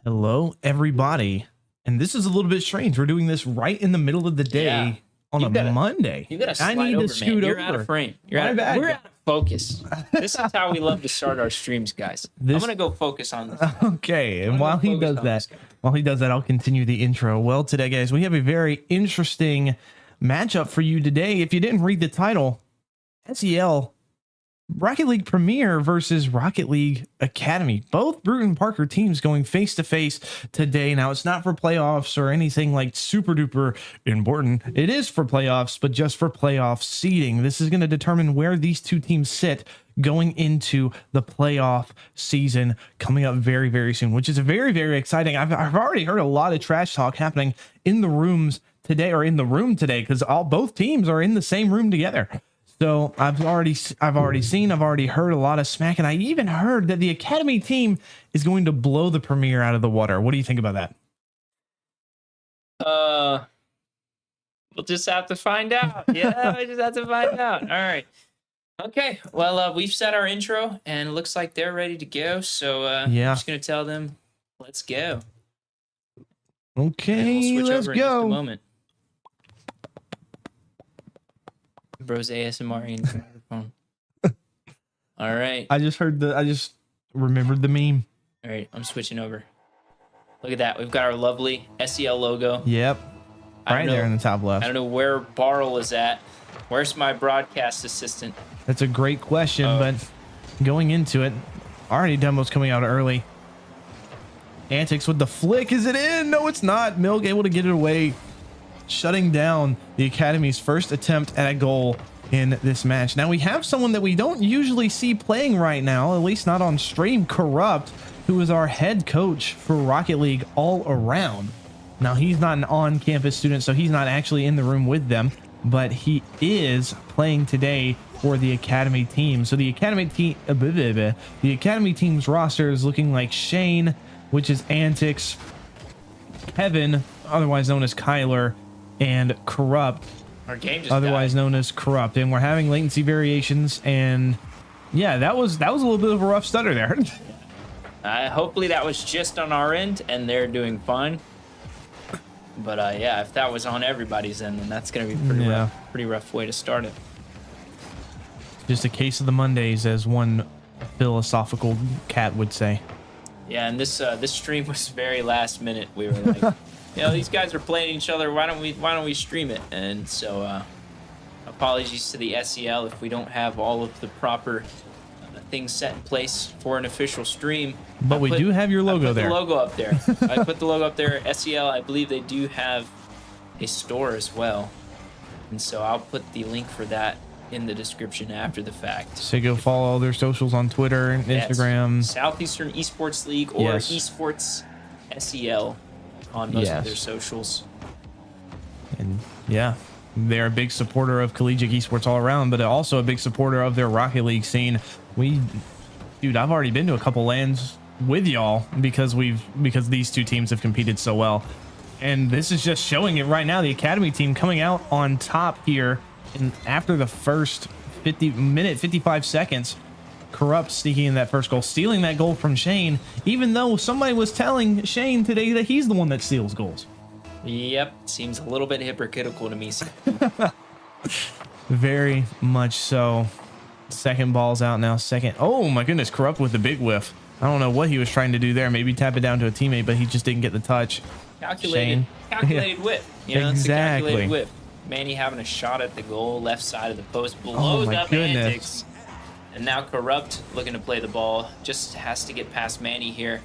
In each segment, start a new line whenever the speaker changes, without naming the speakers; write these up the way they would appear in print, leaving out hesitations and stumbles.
Hello, everybody. And this is a little bit strange. We're doing this right in the middle of the day on a Monday.
You gotta slide
I need
over,
to scoot
man. You're
over.
out of frame.
We're out
of focus. This is how we love to start our streams, guys. I'm gonna go focus on this.
Okay, and while he does that, I'll continue the intro. Well, today, guys, we have a very interesting matchup for you today. If you didn't read the title, SEL Rocket League Premier versus Rocket League Academy. Both Brewton-Parker teams going face to face today. Now, it's not for playoffs or anything like super duper important. It is for playoffs, but just for playoff seeding. This is going to determine where these two teams sit going into the playoff season coming up very, very soon, which is very, very exciting. I've already heard a lot of trash talk happening in the rooms today, or in the room today, because both teams are in the same room together. So I've already heard a lot of smack, and I even heard that the Academy team is going to blow the Premier out of the water. What do you think about that?
We'll just have to find out. Yeah, we just have to find out. All right. Okay. Well, we've set our intro, and it looks like they're ready to go. So I'm just gonna tell them, let's go.
Okay,
we'll
let's
go.
go.
In just a moment. Bro's ASMR in the microphone. All right.
I just remembered the meme.
All right, I'm switching over. Look at that. We've got our lovely SEL logo.
Yep. Right there in the top left.
I don't know where Barl is at. Where's my broadcast assistant?
That's a great question, but going into it, already demo's coming out early. Antics with the flick. Is it in? No, it's not. Milk able to get it away, shutting down the Academy's first attempt at a goal in this match. Now we have someone that we don't usually see playing right now, at least not on stream, Corrupt, who is our head coach for Rocket League all around. Now he's not an on-campus student, so he's not actually in the room with them, but he is playing today for the Academy team. So the Academy team's roster is looking like Shane, which is Antics, Kevin, otherwise known as Kyler, and Corrupt,
our game just
otherwise
died.
known as Corrupt. And we're having latency variations, and yeah, that was a little bit of a rough stutter there.
Hopefully that was just on our end and they're doing fine, but yeah, if that was on everybody's end, then that's gonna be pretty rough way to start it.
Just a case of the Mondays, as one philosophical cat would say.
Yeah, and this stream was very last minute. We were like, you know, these guys are playing each other. Why don't we stream it? And so, apologies to the SEL if we don't have all of the proper things set in place for an official stream.
But we do have your logo there.
The logo up there. I put the logo up there. SEL, I believe they do have a store as well, and so I'll put the link for that in the description after the fact.
So go follow all their socials on Twitter and Instagram.
Southeastern Esports League or Esports SEL on most of their socials.
And yeah, they're a big supporter of collegiate esports all around, but also a big supporter of their Rocket League scene. Dude, I've already been to a couple lands with y'all because these two teams have competed so well. And this is just showing it right now. The Academy team coming out on top here. And after the first 55 seconds, Corrupt sneaking in that first goal, stealing that goal from Shane, even though somebody was telling Shane today that he's the one that steals goals.
Yep, seems a little bit hypocritical to me.
Very much so. Second ball's out now. Second. Oh my goodness, Corrupt with the big whiff. I don't know what he was trying to do there. Maybe tap it down to a teammate, but he just didn't get the touch.
Calculated whip. You know, it's a calculated whip. Manny having a shot at the goal, left side of the post, blows up Antics. And now Corrupt looking to play the ball, just has to get past Manny here.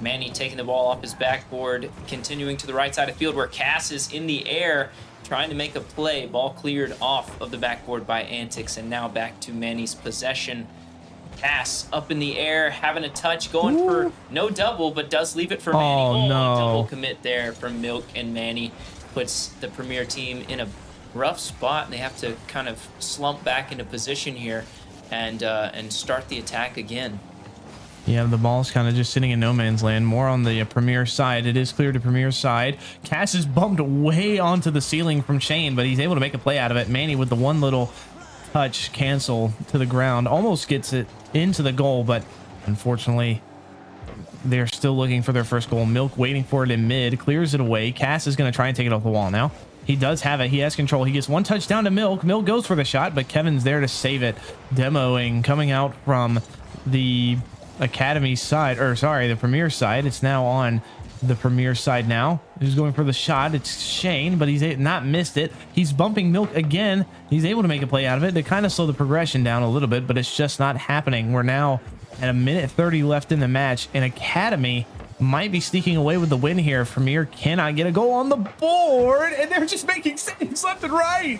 Manny taking the ball off his backboard, continuing to the right side of the field where Cass is in the air, trying to make a play. Ball cleared off of the backboard by Antics, and now back to Manny's possession. Cass up in the air, having a touch, going for no double, but does leave it for Manny.
Oh, no.
Double commit there from Milk, and Manny puts the Premier team in a rough spot. They have to kind of slump back into position here and start the attack again.
Yeah, the ball's kind of just sitting in no man's land. More on the Premier side. It is clear to Premier's side. Cass is bumped way onto the ceiling from Shane, but he's able to make a play out of it. Manny with the one little touch cancel to the ground. Almost gets it into the goal, but unfortunately they're still looking for their first goal. Milk waiting for it in mid, clears it away. Cass is going to try and take it off the wall now. He does have it. He has control. He gets one touchdown to Milk. Milk goes for the shot, but Kevin's there to save it. Demoing coming out from the Academy side, or sorry, the Premier side. It's now on the Premier side now. Who's going for the shot? It's Shane, but he's not missed it. He's bumping Milk again. He's able to make a play out of it to kind of slow the progression down a little bit, but it's just not happening. We're now at a minute 30 left in the match, and Academy might be sneaking away with the win here. Premier cannot get a goal on the board, and they're just making saves left and right.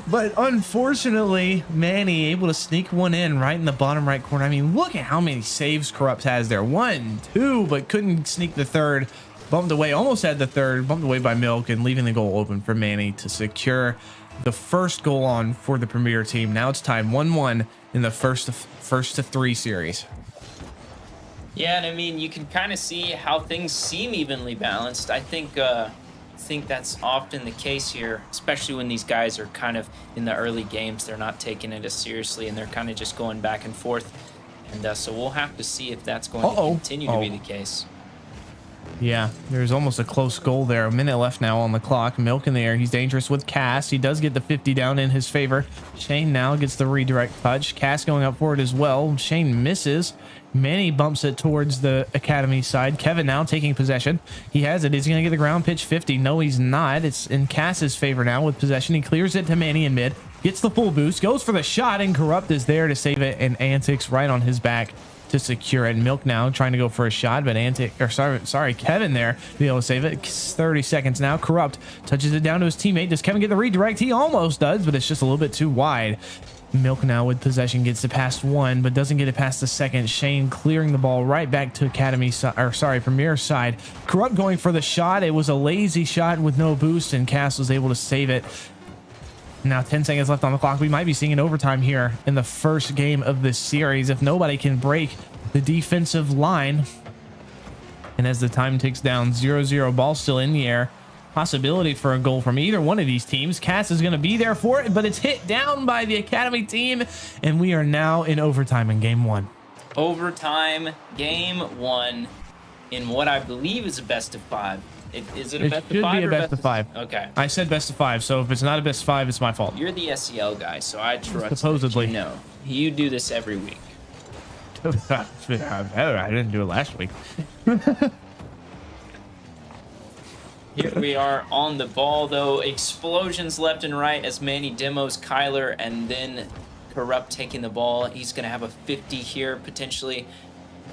But unfortunately, Manny able to sneak one in right in the bottom right corner. I mean, look at how many saves Corrupt has there. 1, 2, but couldn't sneak the third. Bumped away, almost had the third, bumped away by Milk, and leaving the goal open for Manny to secure the first goal on for the Premier team. Now it's tied 1-1 in the first to 3 series.
Yeah, and I mean, you can kind of see how things seem evenly balanced. I think that's often the case here, especially when these guys are kind of in the early games. They're not taking it as seriously, and they're kind of just going back and forth. And so we'll have to see if that's going to continue to be the case.
Yeah, there's almost a close goal there. A minute left now on the clock. Milk in the air. He's dangerous with Cass. He does get the 50 down in his favor. Shane now gets the redirect touch. Cass going up for it as well. Shane misses. Manny bumps it towards the Academy side. Kevin now taking possession. He has it. Is he going to get the ground pitch 50? No, he's not. It's in Cass's favor now with possession. He clears it to Manny in mid. Gets the full boost. Goes for the shot, and Corrupt is there to save it. And Antics right on his back to secure it. Milk now trying to go for a shot, but Kevin there to be able to save it. 30 seconds now. Corrupt touches it down to his teammate. Does Kevin get the redirect? He almost does, but it's just a little bit too wide. Milk now with possession gets it past one, but doesn't get it past the second. Shane clearing the ball right back to Premier side. Corrupt going for the shot. It was a lazy shot with no boost, and Cass was able to save it. Now 10 seconds left on the clock. We might be seeing an overtime here in the first game of this series if nobody can break the defensive line. And as the time ticks down, 0-0, ball still in the air. Possibility for a goal from either one of these teams. Cass is going to be there for it, but it's hit down by the Academy team, and we are now in overtime in game 1.
Overtime, game 1, in what I believe is a best of 5. Is it a best of 5? It should be
a best of 5.
Okay.
I said best of 5, so if it's not a best of 5, it's my fault.
You're the SEL guy, so I trust
supposedly.
that you know. You do this every week.
I didn't do it last week.
Here we are on the ball, though. Explosions left and right as Manny demos Kyler, and then Corrupt taking the ball. He's going to have a 50 here, potentially.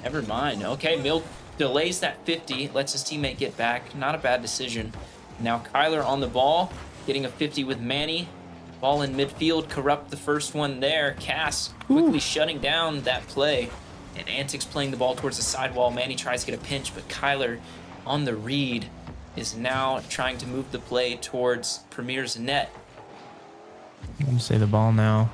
Never mind. Okay, Milk delays that 50, lets his teammate get back. Not a bad decision. Now Kyler on the ball, getting a 50 with Manny. Ball in midfield. Corrupt the first one there. Cass quickly shutting down that play. And Antics playing the ball towards the sidewall. Manny tries to get a pinch, but Kyler on the read is now trying to move the play towards Premier's net.
Let me say the ball now.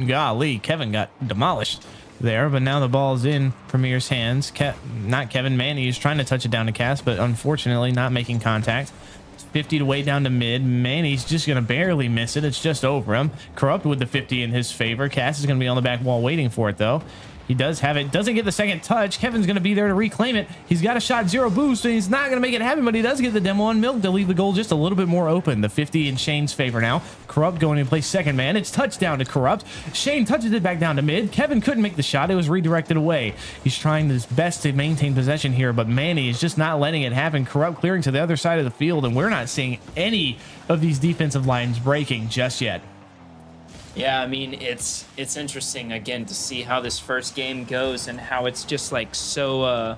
Golly, Kevin got demolished there, but now the ball's in Premier's hands. Not Kevin, Manny is trying to touch it down to Cass, but unfortunately not making contact. 50 to way down to mid. Manny's just going to barely miss it. It's just over him. Corrupt with the 50 in his favor. Cass is going to be on the back wall waiting for it, though. He does have it. Doesn't get the second touch. Kevin's going to be there to reclaim it. He's got a shot, 0 boost, and he's not going to make it happen, but he does get the demo on Milk to leave the goal just a little bit more open. The 50 in Shane's favor now. Corrupt going to play second man. It's touchdown to Corrupt. Shane touches it back down to mid. Kevin couldn't make the shot. It was redirected away. He's trying his best to maintain possession here, but Manny is just not letting it happen. Corrupt clearing to the other side of the field, and we're not seeing any of these defensive lines breaking just yet.
Yeah, I mean, it's interesting, again, to see how this first game goes and how it's just like so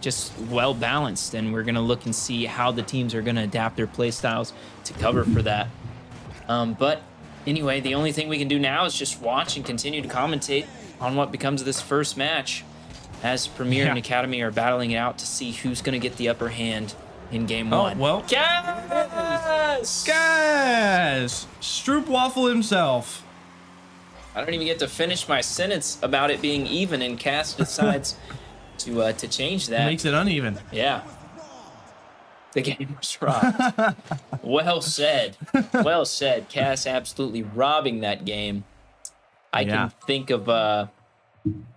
just well balanced, and we're going to look and see how the teams are going to adapt their play styles to cover for that. But anyway, the only thing we can do now is just watch and continue to commentate on what becomes of this first match as Premier and Academy are battling it out to see who's going to get the upper hand in game 1.
Well,
Cass!
Stroopwafel himself.
I don't even get to finish my sentence about it being even, and Cass decides to change that.
It makes it uneven.
Yeah. The game was robbed. Well said. Well said. Cass absolutely robbing that game. I can think of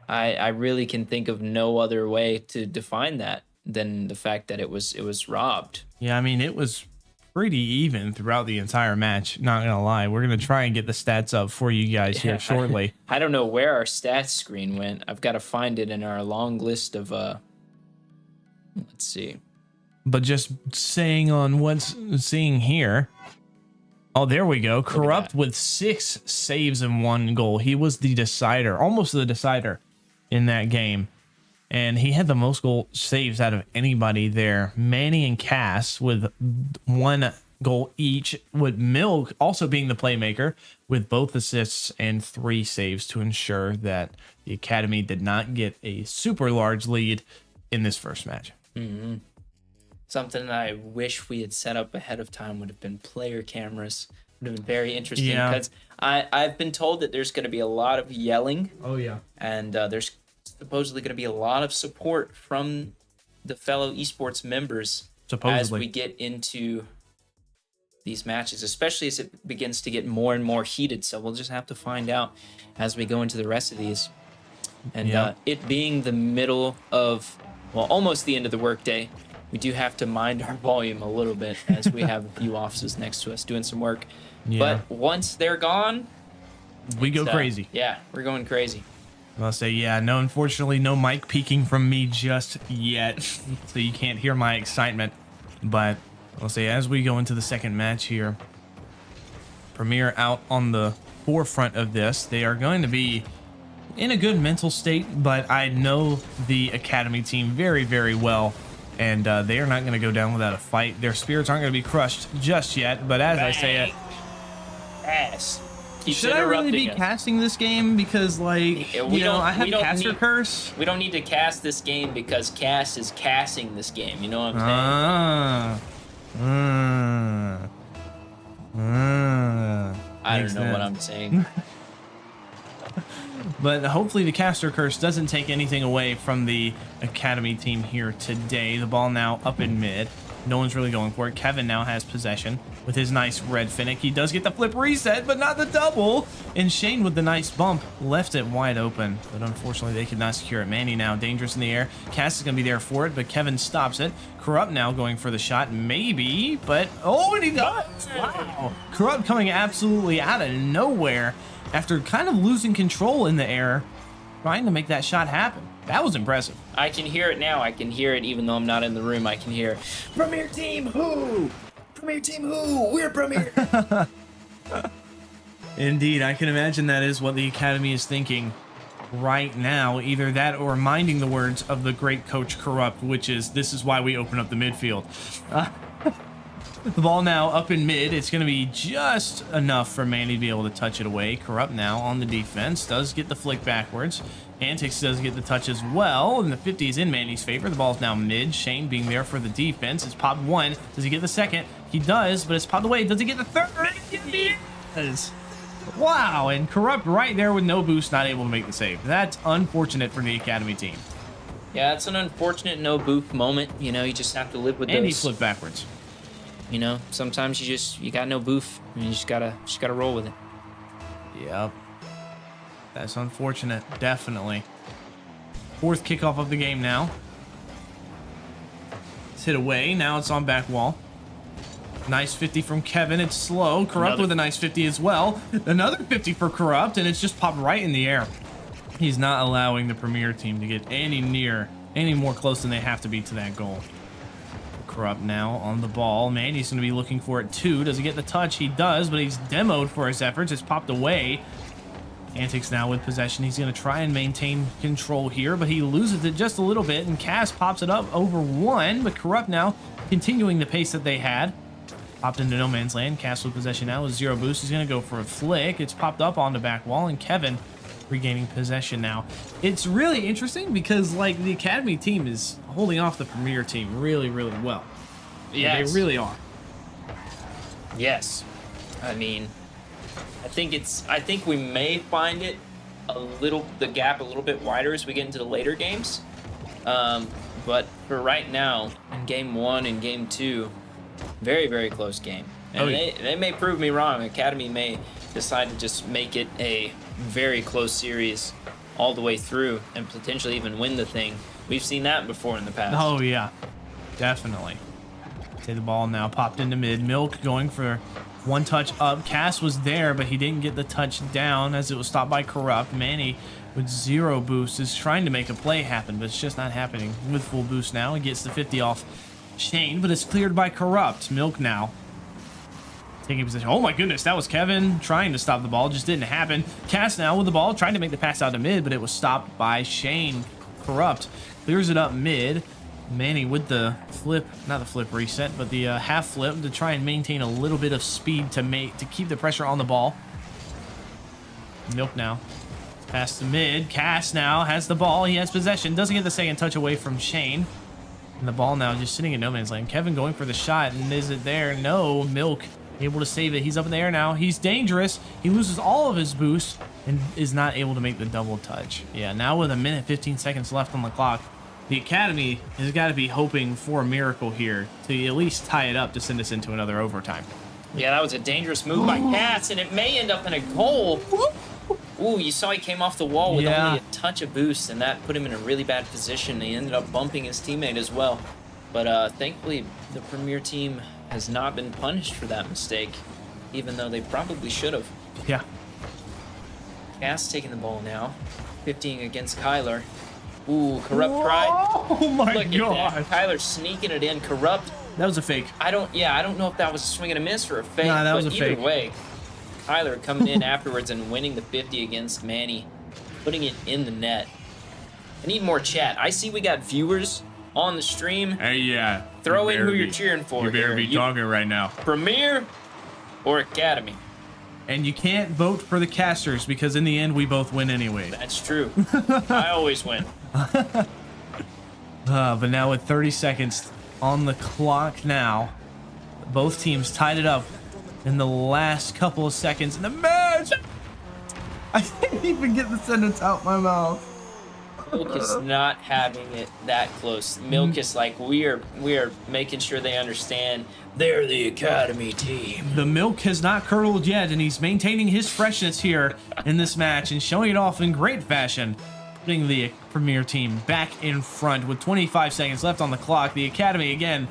I really can think of no other way to define that than the fact that it was robbed.
Yeah, I mean, it was pretty even throughout the entire match. Not gonna lie, we're gonna try and get the stats up for you guys here shortly.
I don't know where our stats screen went. I've got to find it in our long list of let's see.
But just saying on what's seeing here. Oh, there we go. Corrupt with 6 saves and 1 goal. He was the decider, almost the decider in that game. And he had the most goal saves out of anybody there. Manny and Cass with 1 goal each, with Milk also being the playmaker with both assists and 3 saves to ensure that the Academy did not get a super large lead in this first match.
Mm-hmm. Something that I wish we had set up ahead of time would have been player cameras. Would have been very interesting because I've been told that there's going to be a lot of yelling.
Oh, yeah.
And there's supposedly going to be a lot of support from the fellow esports members as we get into these matches, especially as it begins to get more and more heated. So we'll just have to find out as we go into the rest of these. And it being the middle of, well, almost the end of the workday, we do have to mind our volume a little bit as we have a few officers next to us doing some work. Yeah. But once they're gone,
we go crazy.
Yeah, we're going crazy.
I'll say, no, unfortunately, no mic peeking from me just yet, so you can't hear my excitement. But I'll say, as we go into the second match here, Premier out on the forefront of this. They are going to be in a good mental state, but I know the Academy team very, very well. And they are not going to go down without a fight. Their spirits aren't going to be crushed just yet. But as I say it, should I really be casting this game? Because, like, I have caster curse.
We don't need to cast this game because Cass is casting this game. You know what I'm saying? I don't know what I'm saying.
But hopefully the caster curse doesn't take anything away from the Academy team here today. The ball now up in mid. No one's really going for it. Kevin now has possession with his nice red Finnick. He does get the flip reset, but not the double. And Shane with the nice bump left it wide open. But unfortunately, they could not secure it. Manny now dangerous in the air. Cass is going to be there for it, but Kevin stops it. Corrupt now going for the shot. Maybe, but... Oh, and he does! Wow. Corrupt coming absolutely out of nowhere after kind of losing control in the air, trying to make that shot happen. That was impressive.
I can hear it now. I can hear it even though I'm not in the room. I can hear Premier Team who? Premier Team who? We're Premier.
Indeed, I can imagine that is what the Academy is thinking right now. Either that or minding the words of the great coach Corrupt, which is, this is why we open up the midfield. The ball now up in mid. It's going to be just enough for Manny to be able to touch it away. Corrupt now on the defense. Does get the flick backwards. Antics does get the touch as well. And the 50 is in Manny's favor. The ball's now mid. Shane being there for the defense. It's popped 1. Does he get the second? He does, but it's popped away. Does he get the third? He does. Wow. And Corrupt right there with no boost, not able to make the save. That's unfortunate for the Academy team.
Yeah, it's an unfortunate no boost moment. You know, you just have to live with those.
And he flipped backwards.
You know, sometimes you got no boof, and you just gotta roll with it.
Yep. That's unfortunate, definitely. 4th kickoff of the game now. It's hit away, now it's on back wall. Nice 50 from Kevin, it's slow. Corrupt with a nice 50 as well. Another 50 for Corrupt, and it's just popped right in the air. He's not allowing the Premier team to get any more close than they have to be to that goal. Corrupt now on the ball. Manny's going to be looking for it too. Does he get the touch? He does, but he's demoed for his efforts. It's popped away. Antics now with possession. He's going to try and maintain control here, but he loses it just a little bit, and Cass pops it up over 1, but Corrupt now continuing the pace that they had. Popped into no man's land. Cass with possession now with 0 boost. He's going to go for a flick. It's popped up on the back wall, and Kevin regaining possession now. It's really interesting because, like, the Academy team is holding off the Premier team really, really well. Yeah, they really are.
Yes. I mean, I think we may find it the gap a little bit wider as we get into the later games. But for right now, in game 1 and game 2, very, very close game. And they may prove me wrong. Academy may decide to just make it a very close series all the way through and potentially even win the thing. We've seen that before in the past.
Oh, yeah. Definitely. Take the ball now. Popped into mid. Milk going for one touch up. Cass was there, but he didn't get the touch down as it was stopped by Corrupt. Manny with 0 boost is trying to make a play happen, but it's just not happening. With full boost now, he gets the 50 off Shane, but it's cleared by Corrupt. Milk now taking position. Oh my goodness, that was Kevin trying to stop the ball. Just didn't happen. Cass now with the ball, trying to make the pass out to mid, but it was stopped by Shane. Corrupt clears it up mid. Manny with the flip, not the flip reset, but the half flip to try and maintain a little bit of speed to keep the pressure on the ball. Milk now. Pass to mid. Cass now has the ball. He has possession. Doesn't get the second touch away from Shane. And the ball now just sitting in no man's land. Kevin going for the shot. And is it there? No. Milk able to save it. He's up in the air now. He's dangerous. He loses all of his boost and is not able to make the double touch. Yeah, now with 1:15 left on the clock, the Academy has got to be hoping for a miracle here to at least tie it up to send us into another overtime.
Yeah, that was a dangerous move by Cass, and it may end up in a goal. Ooh, you saw he came off the wall with only a touch of boost, and that put him in a really bad position. He ended up bumping his teammate as well. But thankfully, the Premier team has not been punished for that mistake, even though they probably should have.
Yeah.
Cass taking the ball now, 15 against Kyler. Ooh, Corrupt pride.
Oh my god.
Kyler sneaking it in. Corrupt.
That was a fake.
I don't know if that was a swing and a miss or a fake.
Nah, that was a
either
fake.
way, Kyler coming in afterwards and winning the 50 against Manny, putting it in the net. I need more chat. I see we got viewers on the stream.
Hey, yeah.
Throw in who you're cheering for.
You better be talking right now.
Premier or Academy?
And you can't vote for the casters because in the end we both win anyway.
That's true. I always win.
But now with 30 seconds on the clock now, both teams tied it up in the last couple of seconds in the match. I can't even get the sentence out my mouth.
Milk is not having it that close. Milk is like, we are making sure they understand they're the Academy team.
The milk has not curdled yet, and he's maintaining his freshness here in this match and showing it off in great fashion, putting the Premier team back in front with 25 seconds left on the clock. The Academy, again,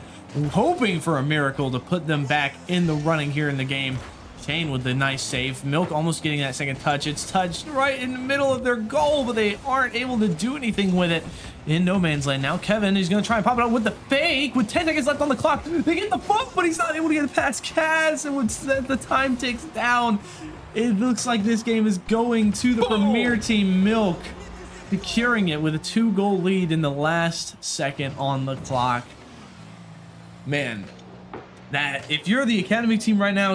hoping for a miracle to put them back in the running here in the game. Shane with the nice save. Milk almost getting that second touch. It's touched right in the middle of their goal, but they aren't able to do anything with it in no man's land. Now Kevin is going to try and pop it out with the fake with 10 seconds left on the clock. They get the bump, but he's not able to get it past Kaz, and when the time ticks down, it looks like this game is going to the Premier team. Milk securing it with a 2-goal lead in the last second on the clock. Man, that if you're the Academy team right now,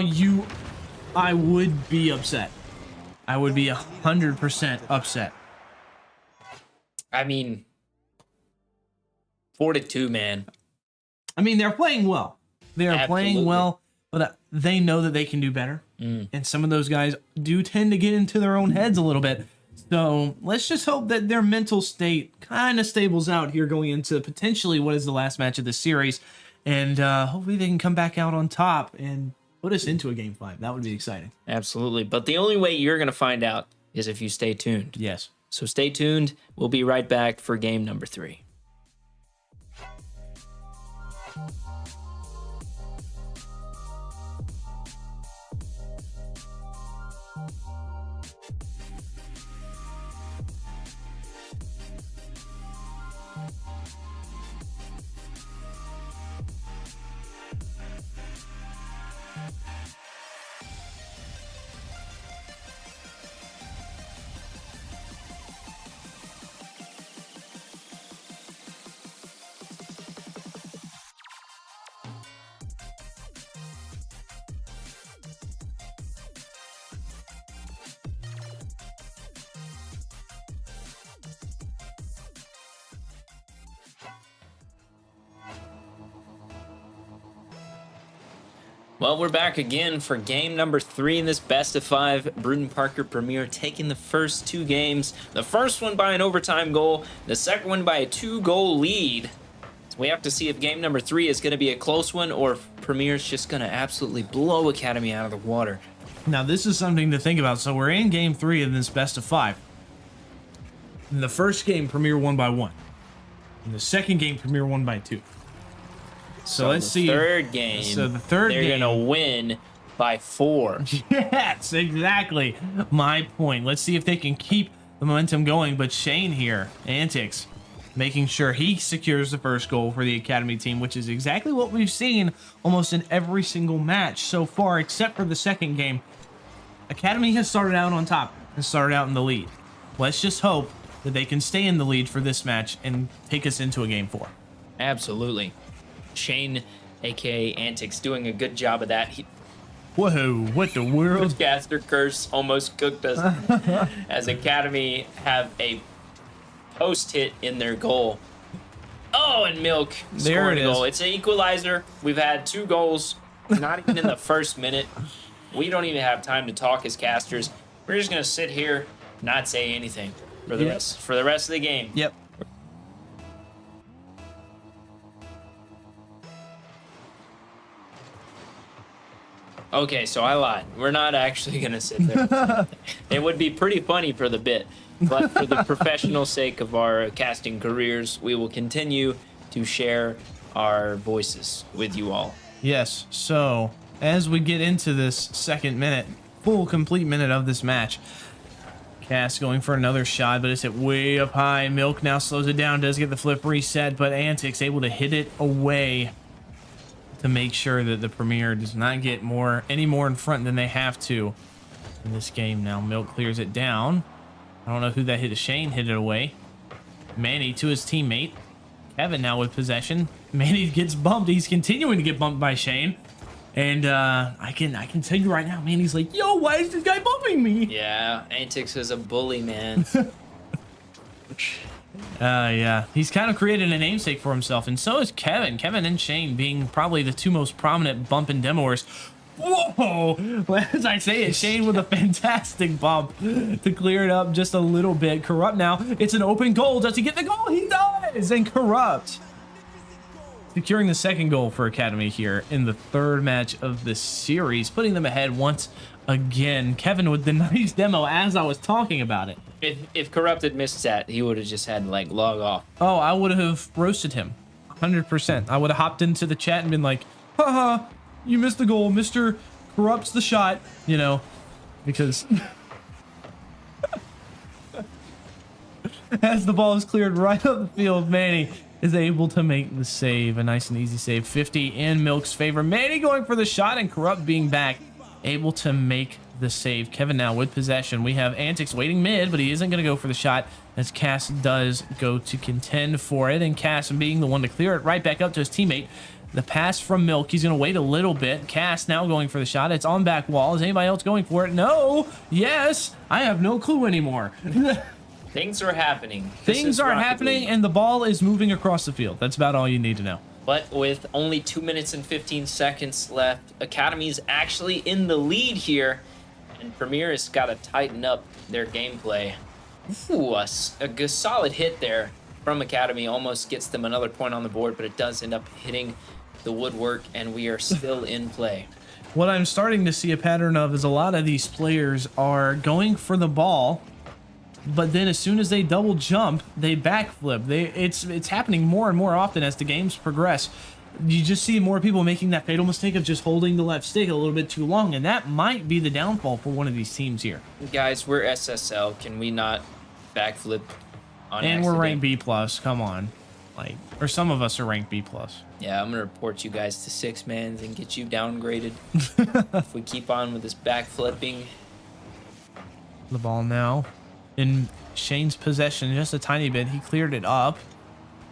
I would be upset. I would be 100% upset.
I mean, 4-2, man.
I mean, they're playing well. They are playing well, but they know that they can do better. And some of those guys do tend to get into their own heads a little bit. So let's just hope that their mental state kind of stables out here going into potentially what is the last match of the series. And hopefully they can come back out on top and put us into a game 5. That would be exciting.
Absolutely. But the only way you're going to find out is if you stay tuned.
Yes.
So stay tuned. We'll be right back for game number 3. Well, we're back again for game number 3 in this best of 5 Brewton-Parker Premier, taking the first 2 games. The first one by an overtime goal, the second one by a 2-goal lead. So we have to see if game number 3 is going to be a close one or if Premier's just going to absolutely blow Academy out of the water.
Now, this is something to think about. So we're in game 3 of this best of 5. In the first game, Premier won by 1. In the second game, Premier won by 2. So let's see.
Third game.
So the third game,
they're gonna win by 4.
Yes, exactly my point. Let's see if they can keep the momentum going. But Shane here, Antics, making sure he secures the first goal for the Academy team, which is exactly what we've seen almost in every single match so far, except for the second game. Academy has started out on top, has started out in the lead. Let's just hope that they can stay in the lead for this match and take us into a game 4.
Absolutely. Shane, aka Antics, doing a good job of that.
Whoa, what the world?
Caster curse almost cooked us as Academy have a post hit in their goal. Oh, and Milk scoring a goal. It's an equalizer. We've had 2 goals, not even in the first minute. We don't even have time to talk as casters. We're just gonna sit here, not say anything for the rest of the game.
Yep.
Okay, so I lied. We're not actually gonna sit there. It would be pretty funny for the bit, but for the professional sake of our casting careers, we will continue to share our voices with you all.
Yes, so as we get into this second minute, full complete minute of this match, Cass going for another shot, but it's hit way up high. Milk now slows it down, does get the flip reset, but Antics able to hit it away to make sure that the Premier does not get any more in front than they have to in this game. Now Milk clears it down. I don't know who that hit to. Shane hit it away. Manny to his teammate. Kevin now with possession. Manny gets bumped. He's continuing to get bumped by Shane. And I can tell you right now, Manny's like, yo, why is this guy bumping me?
Yeah, Antics is a bully, man.
Yeah, he's kind of created a namesake for himself, and so is Kevin. Kevin and Shane being probably the 2 most prominent bump and demoers. Whoa! As I say it, Shane with a fantastic bump to clear it up just a little bit. Corrupt now. It's an open goal. Does he get the goal? He does! And Corrupt securing the second goal for Academy here in the 3rd match of the series, putting them ahead once again. Kevin with the nice demo as I was talking about it.
If Corrupt had missed that, he would have just had to, like, log off.
Oh, I would have roasted him 100%. I would have hopped into the chat and been like, haha, you missed the goal. Mr. Corrupts the shot, you know, because as the ball is cleared right up the field, Manny is able to make the save. A nice and easy save. 50 in Milk's favor. Manny going for the shot and Corrupt being back, able to make the save. Kevin now with possession. We have Antics waiting mid, but he isn't going to go for the shot as Cass does go to contend for it. And Cass being the one to clear it right back up to his teammate. The pass from Milk. He's going to wait a little bit. Cass now going for the shot. It's on back wall. Is anybody else going for it? No. Yes. I have no clue anymore.
Things are happening.
Things are happening, and the ball is moving across the field. That's about all you need to know.
But with only 2 minutes and 15 seconds left, Academy's actually in the lead here, and Premier has got to tighten up their gameplay. Ooh, a solid hit there from Academy almost gets them another point on the board, but it does end up hitting the woodwork, and we are still in play.
What I'm starting to see a pattern of is a lot of these players are going for the ball, but then as soon as they double jump, they backflip. It's happening more and more often as the games progress. You just see more people making that fatal mistake of just holding the left stick a little bit too long, and that might be the downfall for one of these teams here.
Guys, we're SSL. Can we not backflip on
And
accident?
we're ranked B+. Come on. Like, or some of us are ranked B+.
Yeah, I'm gonna report you guys to 6-mans and get you downgraded if we keep on with this backflipping.
The ball now in Shane's possession just a tiny bit. He cleared it up.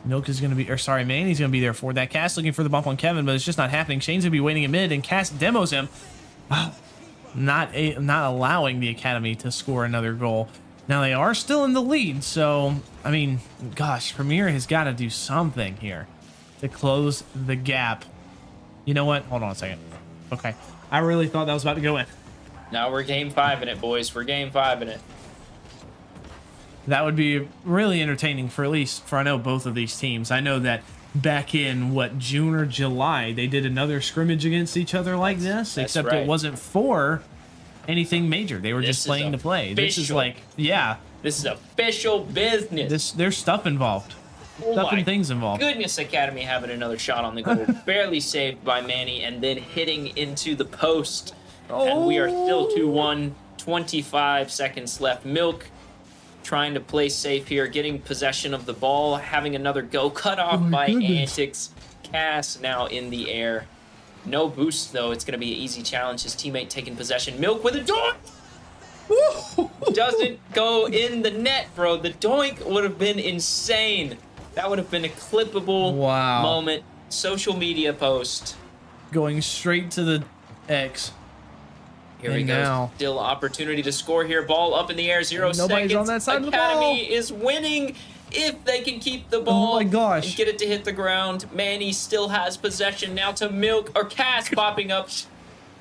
Milk is going to be, or sorry, Manny's going to be there for that. Cass looking for the bump on Kevin, but it's just not happening. Shane's going to be waiting in mid, and Cass demos him. Not allowing the Academy to score another goal. Now they are still in the lead, so, I mean, gosh, Premier has got to do something here to close the gap. You know what? Hold on a second. Okay. I really thought that was about to go in.
Now we're game 5 in it, boys. We're game 5 in it.
That would be really entertaining for at least for I know both of these teams. I know that back in June or July they did another scrimmage against each other like this, except
right.
It wasn't for anything major. They were just playing to play. This is like, yeah.
This is official business.
There's stuff involved. Stuff and things involved.
Goodness, Academy having another shot on the goal. Barely saved by Manny, and then hitting into the post. And we are still 2-1. 25 seconds left. Milk trying to play safe here, getting possession of the ball, having another go, cut off by Antics. Cass now in the air. No boost, though. It's going to be an easy challenge. His teammate taking possession. Milk with a doink! Doesn't go in the net, bro. The doink would have been insane. That would have been a clippable moment. Social media post.
Going straight to the X.
Here we go. Still opportunity to score here. Ball up in the air. 0
Nobody's
seconds.
on that side
Academy
of the ball.
is winning if they can keep the ball.
Oh my gosh.
And get it to hit the ground. Manny still has possession. Now to Milk or Cass popping up.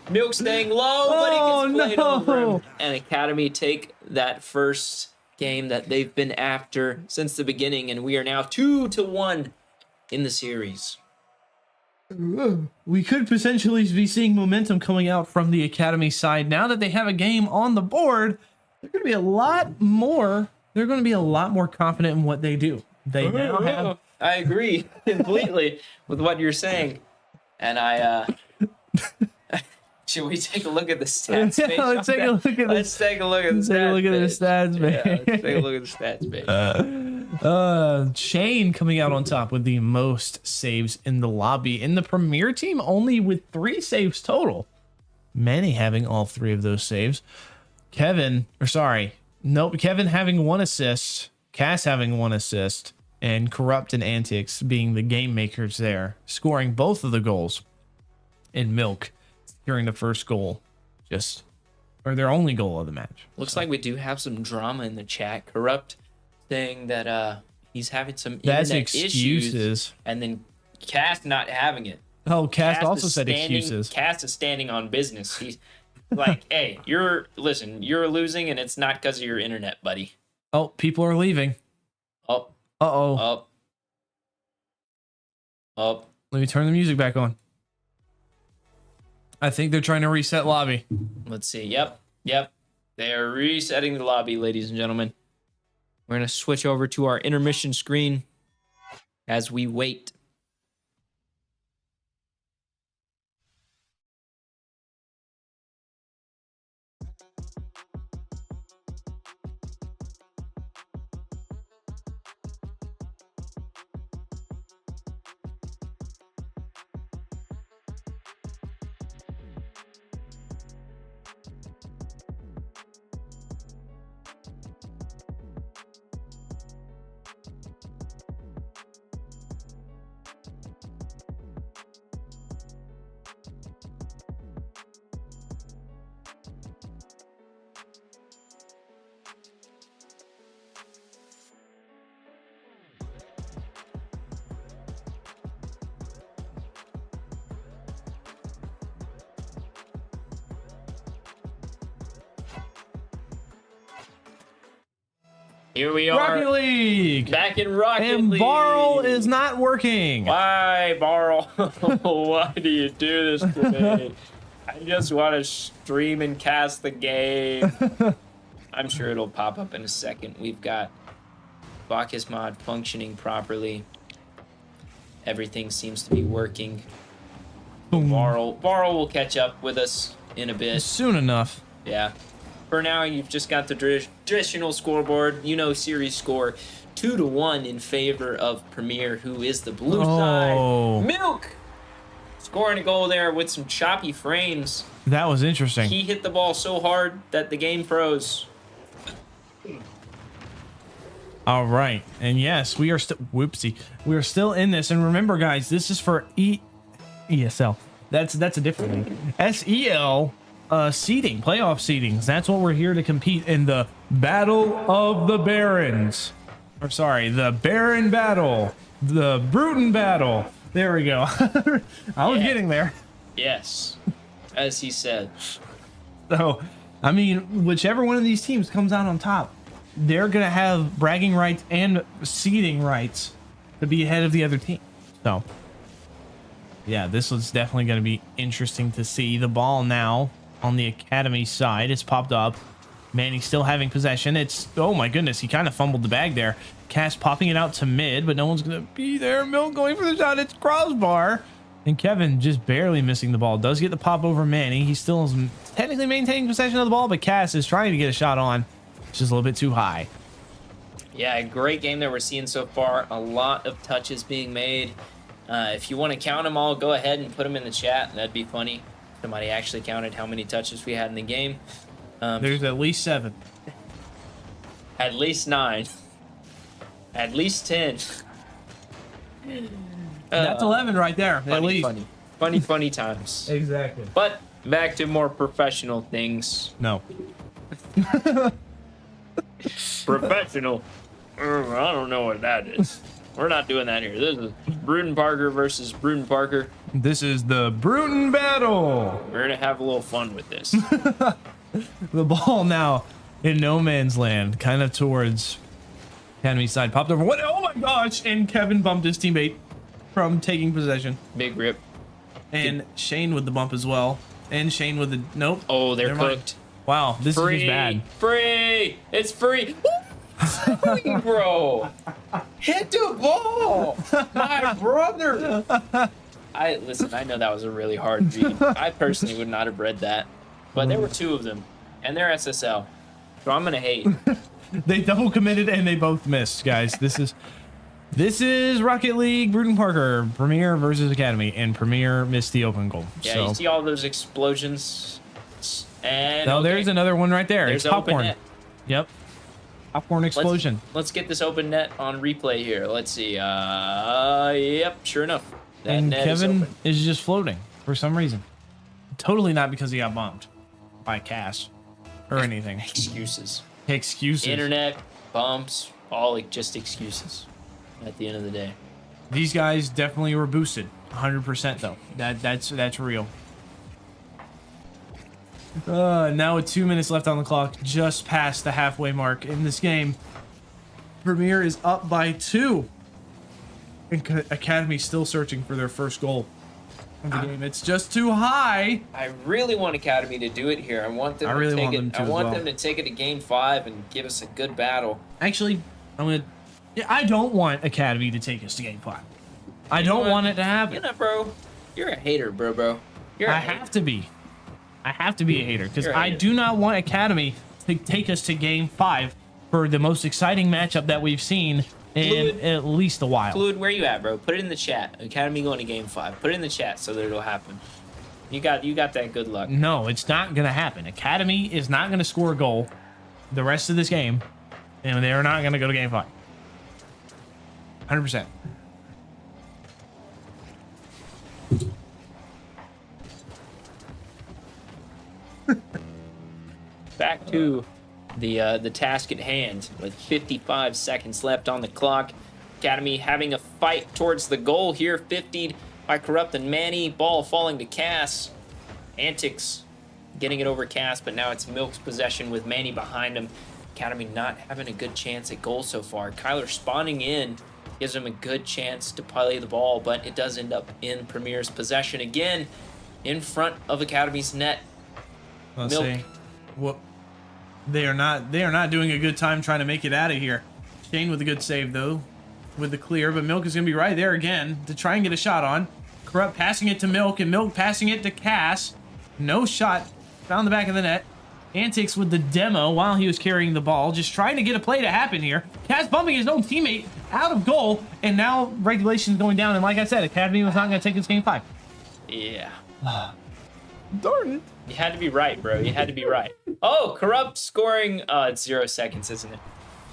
Milk staying low, but he gets played over him. And Academy take that first game that they've been after since the beginning, and we are now 2-1 in the series.
We could potentially be seeing momentum coming out from the Academy side. Now that they have a game on the board, they're going to be a lot more. They're going to be a lot more confident in what they do. They now have.
I agree completely with what you're saying, and should we take a look at the stats page?
Yeah, let's take a look at
Let's take a look at the stats page.
Yeah,
let's take a look at the stats page.
Shane coming out on top with the most saves in the lobby. In the Premier team, only with 3 saves total. Manny having all 3 of those saves. Kevin having 1 assist. Cass having 1 assist. And Corrupt and Antics being the game makers there, scoring both of the goals. And Milk during the first goal, or their only goal of the match.
Looks like we do have some drama in the chat. Corrupt saying that he's having some internet issues, and then Cass not having it.
Oh, Cass also said excuses.
Cass is standing on business. He's like, hey, you're losing, and it's not because of your internet, buddy.
Oh, people are leaving.
Oh.
Uh-oh.
Up.
Let me turn the music back on. I think they're trying to reset lobby.
Let's see. Yep. They are resetting the lobby, ladies and gentlemen. We're going to switch over to our intermission screen as we wait. Here we are.
Rocket League.
Back in Rocket League.
And Barl is not working.
Why, Barl? Why do you do this to me? I just want to stream and cast the game. I'm sure it'll pop up in a second. We've got Bacchus mod functioning properly. Everything seems to be working. Barl will catch up with us in a bit.
Soon enough.
Yeah. For now, you've just got the traditional scoreboard. You know, series score 2-1 in favor of Premier, who is the blue side. Milk scoring a goal there with some choppy frames.
That was interesting.
He hit the ball so hard that the game froze.
All right. And yes, we are still we are still in this. And remember, guys, this is for ESL. That's a different league. SEL seeding, playoff seedings. That's what we're here to compete in, the Battle of the Barons. Or sorry, the Baron Battle. The Brewton-Battle. There we go. I was getting there.
Yes. As he said.
So, I mean, whichever one of these teams comes out on top, they're going to have bragging rights and seeding rights to be ahead of the other team. So, yeah, this was definitely going to be interesting to see. The ball now on the Academy side. It's popped up. Manny still having possession. It's, oh my goodness, he kind of fumbled the bag there. Cass popping it out to mid, but no one's going to be there. Milk going for the shot. It's crossbar. And Kevin just barely missing the ball. Does get the pop over Manny. He still is technically maintaining possession of the ball, but Cass is trying to get a shot on. It's just a little bit too high.
Yeah, a great game that we're seeing so far. A lot of touches being made. If you want to count them all, go ahead and put them in the chat. That'd be funny. Somebody actually counted how many touches we had in the game.
There's at least 7.
At least 9. At least 10.
That's 11 right there.
Funny,
at least.
Funny times.
Exactly.
But back to more professional things.
No.
Professional. I don't know what that is. We're not doing that here. This is Brewton-Parker versus Brewton-Parker.
This is the Brewton-Battle.
We're going to have a little fun with this.
The ball now in no man's land, kind of towards Academy side. Popped over. What? Oh my gosh. And Kevin bumped his teammate from taking possession.
Big rip.
And Shane with the bump as well. And Shane with the, nope.
Oh, they're cooked.
Wow, this is just bad.
Free. It's free. Bro. Hit the ball. My brother. Listen, I know that was a really hard read. I personally would not have read that. But there were 2 of them. And they're SSL. So I'm going to hate.
They double committed and they both missed, guys. This is Rocket League Brewton-Parker, Premier versus Academy, and Premier missed the open goal.
Yeah,
so.
You see all those explosions? And
no, there's another one right there.
There's
it's popcorn.
net.
Yep. Popcorn explosion.
Let's get this open net on replay here. Let's see. Yep, sure enough. That
and
net
Kevin is just floating for some reason. Totally not because he got bombed by Cass or anything.
Excuses.
Internet,
bumps, all just excuses at the end of the day.
These guys definitely were boosted. 100% though. That's real. Now with 2 minutes left on the clock, just past the halfway mark in this game. Premier is up by 2. And Academy still searching for their first goal of the game. It's just too high.
I really want Academy to do it here. I want them to take it. I want them to take it to game 5 and give us a good battle.
Actually, I don't want Academy to take us to game 5. I don't want it to happen.
You know, bro, you're a hater, bro.
I have to be a hater because I do not want Academy to take us to game 5 for the most exciting matchup that we've seen in at least a while.
Fluid, where you at, bro? Put it in the chat. Academy going to game 5. Put it in the chat so that it'll happen. You got that good luck.
No, it's not gonna happen. Academy is not gonna score a goal the rest of this game, and they're not gonna go to game 5. 100%.
Back to the task at hand with 55 seconds left on the clock. Academy having a fight towards the goal here. 50'd by Corrupt and Manny. Ball falling to Cass. Antics getting it over Cass, but now it's Milk's possession with Manny behind him. Academy not having a good chance at goal so far. Kyler spawning in gives him a good chance to play the ball, but it does end up in Premier's possession again in front of Academy's net.
Let's see. Well, they are not doing a good time trying to make it out of here. Shane with a good save though, with the clear, but Milk is going to be right there again to try and get a shot on. Corrupt passing it to Milk, and Milk passing it to Cass. No shot. Found the back of the net. Antics with the demo while he was carrying the ball, just trying to get a play to happen here. Cass bumping his own teammate out of goal, and now regulation's going down. And like I said, Academy was not going to take this game 5.
Yeah.
Darn it.
You had to be right, bro. You had to be right. Oh, Corrupt scoring. It's 0 seconds, isn't it?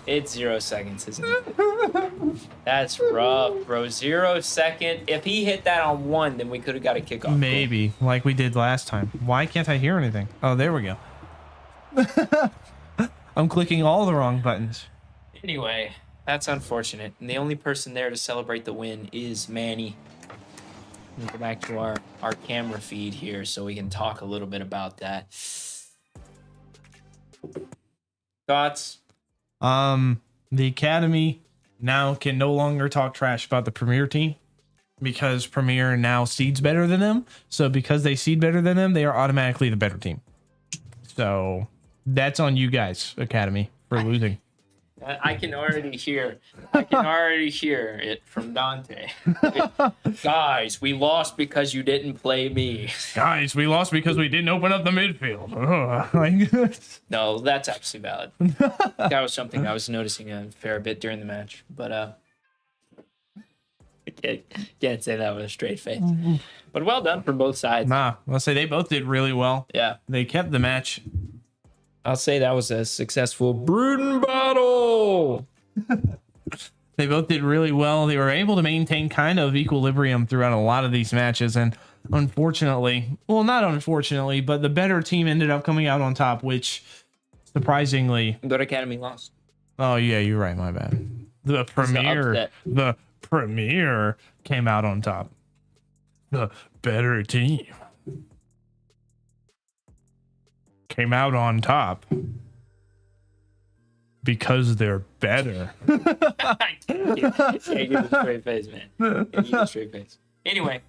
It's 0 seconds, isn't it? That's rough, bro. 0 second. If he hit that on 1, then we could have got a kickoff.
Maybe, like we did last time. Why can't I hear anything? Oh, there we go. I'm clicking all the wrong buttons.
Anyway, that's unfortunate. And the only person there to celebrate the win is Manny. We'll go back to our camera feed here so we can talk a little bit about that. Thoughts?
The Academy now can no longer talk trash about the Premier team because Premier now seeds better than them. So because they seed better than them, they are automatically the better team. So that's on you guys, Academy, for losing.
I can already hear it from Dante. Guys, we lost because you didn't play me.
Guys, we lost because we didn't open up the midfield.
No, that's absolutely valid. That was something I was noticing a fair bit during the match, but I can't say that with a straight face. But well done from both sides.
Nah, I'll say they both did really well.
Yeah.
They kept the match.
I'll say that was a successful Brewton-Battle.
They both did really well. They were able to maintain kind of equilibrium throughout a lot of these matches. And unfortunately, well, not unfortunately, but the better team ended up coming out on top, which surprisingly...
Good Academy lost.
Oh, yeah, you're right. My bad. The Premier came out on top. The better team came out on top because they're better.
Can't give a straight face, man. Can't give a straight face. Anyway,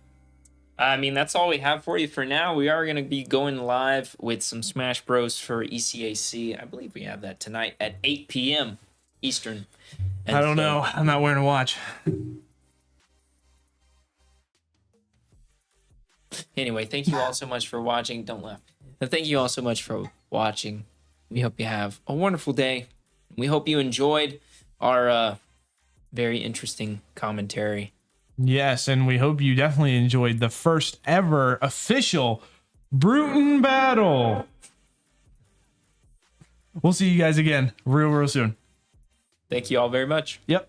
I mean, that's all we have for you for now. We are going to be going live with some Smash Bros for ECAC. I believe we have that tonight at 8 p.m. Eastern. And
I don't know. I'm not wearing a watch.
Anyway, thank you all so much for watching. Don't laugh. But thank you all so much for watching. We hope you have a wonderful day. We hope you enjoyed our very interesting commentary.
Yes, and we hope you definitely enjoyed the first ever official Brewton-Battle. We'll see you guys again real soon.
Thank you all very much.
Yep.